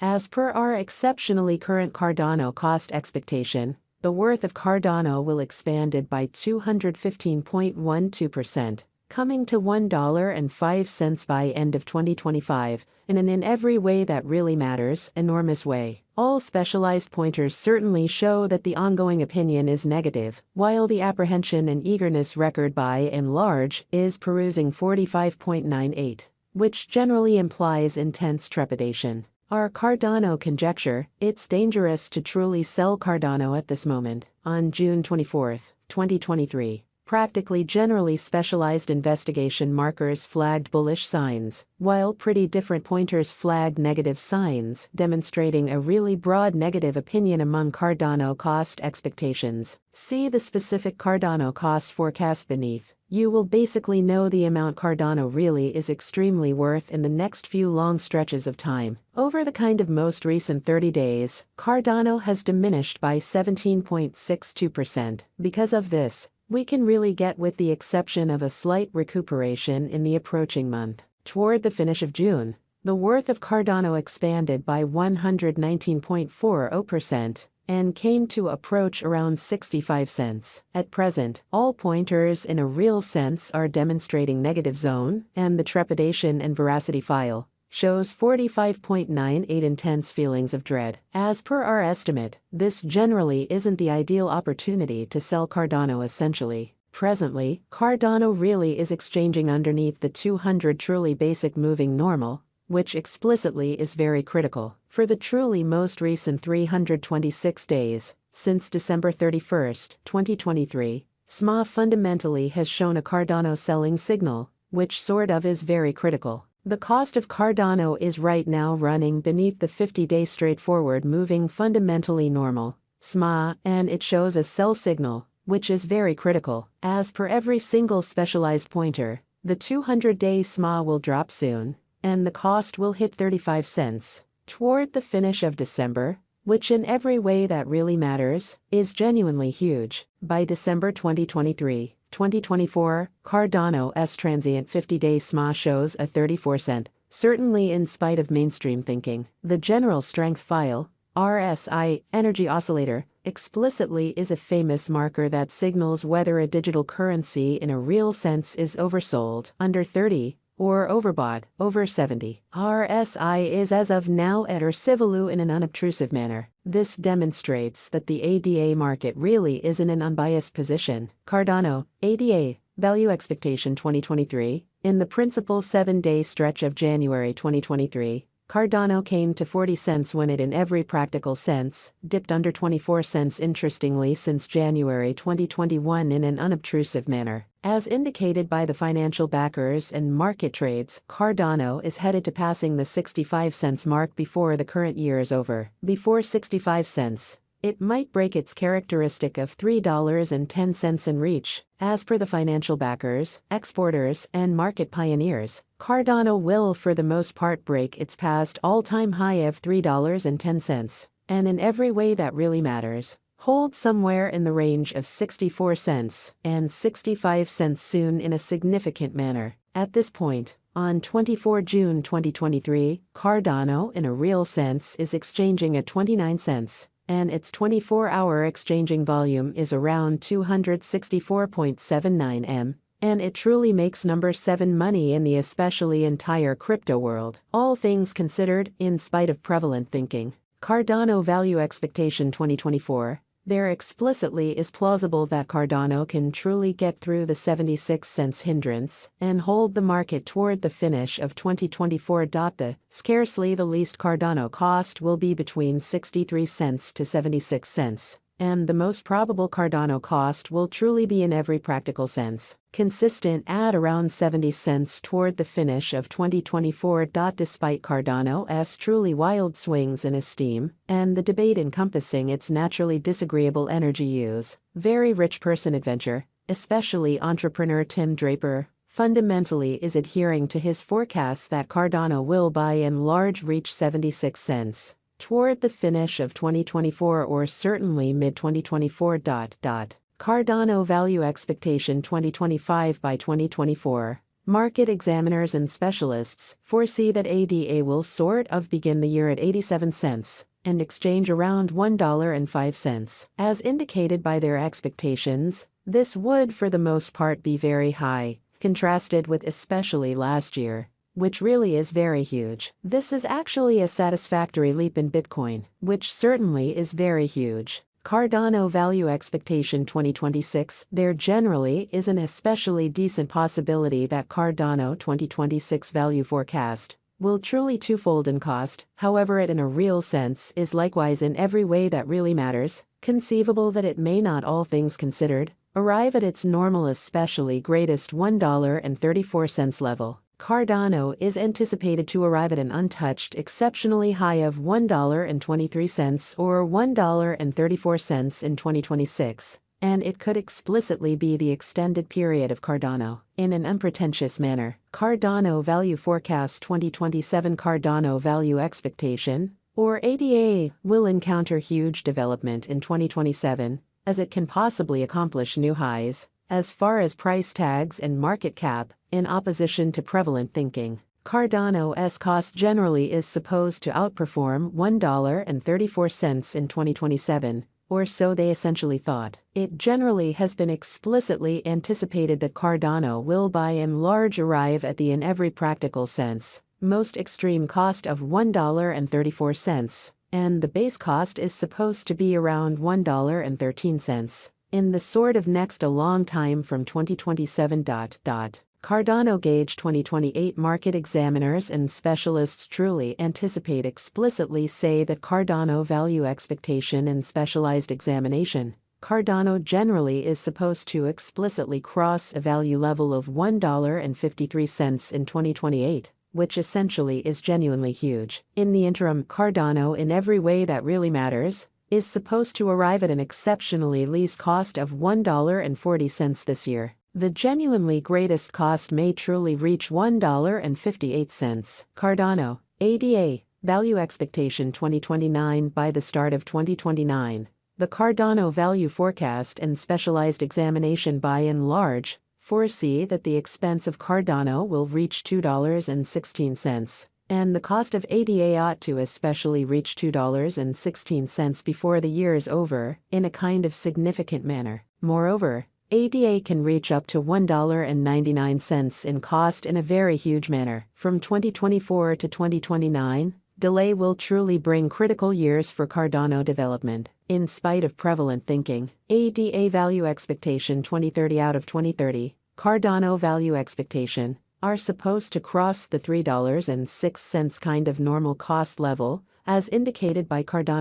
As per our exceptionally current Cardano cost expectation, the worth of Cardano will expanded by 215.12%, coming to $1.05 by end of 2025, in an in every way that really matters, enormous way. All specialized pointers certainly show that the ongoing opinion is negative, while the apprehension and eagerness record by and large is perusing 45.98, which generally implies intense trepidation. Our Cardano conjecture: it's dangerous to truly sell Cardano at this moment. On June 24, 2023, practically generally specialized investigation markers flagged bullish signs, while pretty different pointers flagged negative signs, demonstrating a really broad negative opinion among Cardano cost expectations. See the specific Cardano cost forecast beneath. You will basically know the amount Cardano really is extremely worth in the next few long stretches of time. Over the kind of most recent 30 days, Cardano has diminished by 17.62%. Because of this, we can really get, with the exception of a slight recuperation in the approaching month. Toward the finish of June, the worth of Cardano expanded by 119.40% and came to approach around 65 cents. At present, all pointers in a real sense are demonstrating negative zone, and the trepidation and veracity file shows 45.98 intense feelings of dread. As per our estimate, this generally isn't the ideal opportunity to sell Cardano essentially. Presently, Cardano really is exchanging underneath the 200 truly basic moving normal, which explicitly is very critical. For the truly most recent 326 days, since December 31, 2023, SMA fundamentally has shown a Cardano selling signal, which sort of is very critical. The cost of Cardano is right now running beneath the 50-day straightforward moving fundamentally normal, SMA, and it shows a sell signal, which is very critical. As per every single specialized pointer, the 200-day SMA will drop soon, and the cost will hit 35 cents. Toward the finish of December, which in every way that really matters, is genuinely huge. By December 2024, Cardano's transient 50-day SMA shows a 34 cent, certainly in spite of mainstream thinking. The general strength file, RSI, energy oscillator, explicitly is a famous marker that signals whether a digital currency in a real sense is oversold, under 30, or overbought, over 70. RSI is as of now at or civilu in an unobtrusive manner. This demonstrates that the ADA market really is in an unbiased position. Cardano, ADA, value expectation 2023, in the principal 7-day stretch of January 2023, Cardano came to 40 cents when it in every practical sense dipped under 24 cents interestingly since January 2021 in an unobtrusive manner. As indicated by the financial backers and market trades, Cardano is headed to passing the 65 cents mark before the current year is over. Before 65 cents, it might break its characteristic of $3.10 and reach. As per the financial backers, exporters, and market pioneers, Cardano will for the most part break its past all-time high of $3.10, and in every way that really matters, hold somewhere in the range of 64 cents and 65 cents soon in a significant manner. At this point, on 24 June 2023, Cardano in a real sense is exchanging at 29 cents. And its 24-hour exchanging volume is around 264.79 M, and it truly makes number 7 money in the especially entire crypto world. All things considered, in spite of prevalent thinking, Cardano value expectation 2024, there explicitly is plausible that Cardano can truly get through the 76 cents hindrance and hold the market toward the finish of 2024. The scarcely the least Cardano cost will be between 63 cents to 76 cents, and the most probable Cardano cost will truly be in every practical sense consistent at around 70 cents toward the finish of 2024. Despite Cardano's truly wild swings in esteem, and the debate encompassing its naturally disagreeable energy use, very rich person adventure, especially entrepreneur Tim Draper, fundamentally is adhering to his forecasts that Cardano will by and large reach 76 cents toward the finish of 2024 or certainly mid-2024. Cardano value expectation 2025 by 2024. Market examiners and specialists foresee that ADA will sort of begin the year at 87 cents and exchange around $1.05. As indicated by their expectations, this would for the most part be very high, contrasted with especially last year, which really is very huge. This is actually a satisfactory leap in Bitcoin, which certainly is very huge. Cardano Value Expectation 2026. There generally is an especially decent possibility that Cardano 2026 value forecast will truly twofold in cost, however it in a real sense is likewise in every way that really matters, conceivable that it may not, all things considered, arrive at its normal especially greatest $1.34 level. Cardano is anticipated to arrive at an untouched exceptionally high of $1.23 or $1.34 in 2026, and it could explicitly be the extended period of Cardano. In an unpretentious manner, Cardano Value Forecast 2027. Cardano Value Expectation, or ADA, will encounter huge development in 2027, as it can possibly accomplish new highs as far as price tags and market cap, in opposition to prevalent thinking. Cardano's cost generally is supposed to outperform $1.34 in 2027, or so they essentially thought. It generally has been explicitly anticipated that Cardano will by and large arrive at the, in every practical sense, most extreme cost of $1.34, and the base cost is supposed to be around $1.13. In the sort of next a long time from 2027. Cardano Gauge 2028. Market examiners and specialists truly anticipate explicitly say that Cardano Value Expectation and Specialized Examination, Cardano generally is supposed to explicitly cross a value level of $1.53 in 2028, which essentially is genuinely huge. In the interim, Cardano in every way that really matters is supposed to arrive at an exceptionally least cost of $1.40 this year. The genuinely greatest cost may truly reach $1.58. Cardano, ADA, Value Expectation 2029. By the start of 2029, the Cardano Value Forecast and Specialized Examination by and large foresee that the expense of Cardano will reach $2.16. And the cost of ADA ought to especially reach $2.16 before the year is over, in a kind of significant manner. Moreover, ADA can reach up to $1.99 in cost in a very huge manner. From 2024 to 2029, delay will truly bring critical years for Cardano development. In spite of prevalent thinking, ADA Value Expectation 2030. Out of 2030, Cardano Value Expectation are supposed to cross the $3.06 kind of normal cost level, as indicated by Cardano.